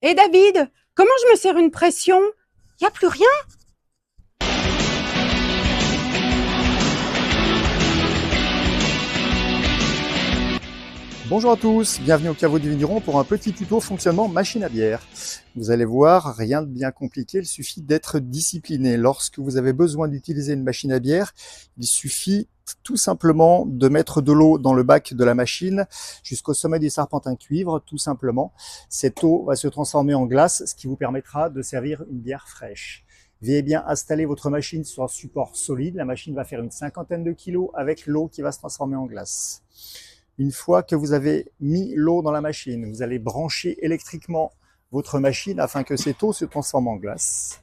Et David, comment je me sers une pression? Y a plus rien? Bonjour à tous, bienvenue au Caveau du Vigneron pour un petit tuto fonctionnement machine à bière. Vous allez voir, rien de bien compliqué, il suffit d'être discipliné. Lorsque vous avez besoin d'utiliser une machine à bière, il suffit tout simplement de mettre de l'eau dans le bac de la machine jusqu'au sommet du serpentin cuivre, tout simplement. Cette eau va se transformer en glace, ce qui vous permettra de servir une bière fraîche. Veuillez bien installer votre machine sur un support solide. La machine va faire une 50aine de kilos avec l'eau qui va se transformer en glace. Une fois que vous avez mis l'eau dans la machine, vous allez brancher électriquement votre machine afin que cette eau se transforme en glace.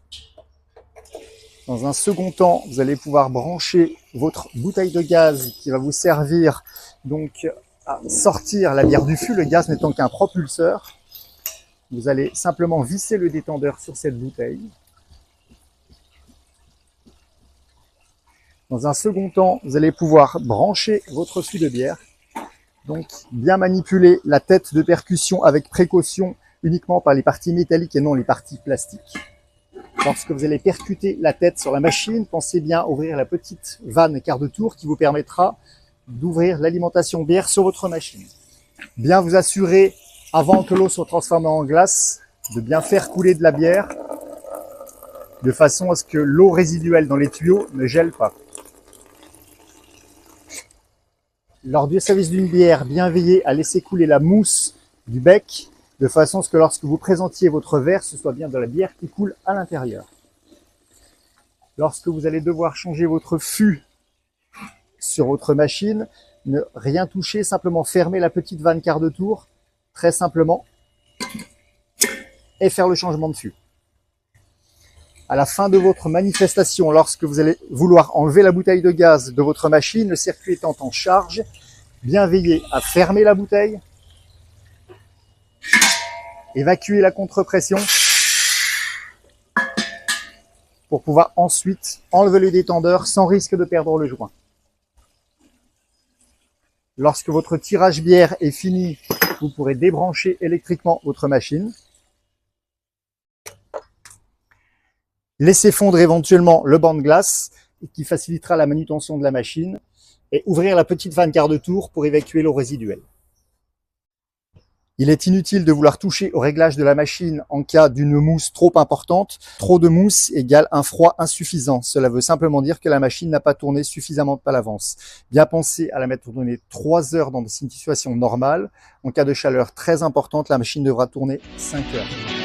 Dans un second temps, vous allez pouvoir brancher votre bouteille de gaz qui va vous servir donc à sortir la bière du fût, le gaz n'étant qu'un propulseur. Vous allez simplement visser le détendeur sur cette bouteille. Dans un second temps, vous allez pouvoir brancher votre fût de bière. Donc, bien manipuler la tête de percussion avec précaution uniquement par les parties métalliques et non les parties plastiques. Lorsque vous allez percuter la tête sur la machine, pensez bien à ouvrir la petite vanne quart de tour qui vous permettra d'ouvrir l'alimentation bière sur votre machine. Bien vous assurer, avant que l'eau soit transformée en glace, de bien faire couler de la bière de façon à ce que l'eau résiduelle dans les tuyaux ne gèle pas. Lors du service d'une bière, bien veiller à laisser couler la mousse du bec, de façon à ce que lorsque vous présentiez votre verre, ce soit bien de la bière qui coule à l'intérieur. Lorsque vous allez devoir changer votre fût sur votre machine, ne rien toucher, simplement fermer la petite vanne quart de tour, très simplement, et faire le changement de fût. À la fin de votre manifestation, lorsque vous allez vouloir enlever la bouteille de gaz de votre machine, le circuit étant en charge, bien veiller à fermer la bouteille, évacuer la contrepression pour pouvoir ensuite enlever le détendeur sans risque de perdre le joint. Lorsque votre tirage bière est fini, vous pourrez débrancher électriquement votre machine. Laissez fondre éventuellement le banc de glace qui facilitera la manutention de la machine et ouvrir la petite vanne quart de tour pour évacuer l'eau résiduelle. Il est inutile de vouloir toucher au réglage de la machine en cas d'une mousse trop importante. Trop de mousse égale un froid insuffisant. Cela veut simplement dire que la machine n'a pas tourné suffisamment à l'avance. Bien penser à la mettre tourner 3 heures dans une situation normale. En cas de chaleur très importante, la machine devra tourner 5 heures.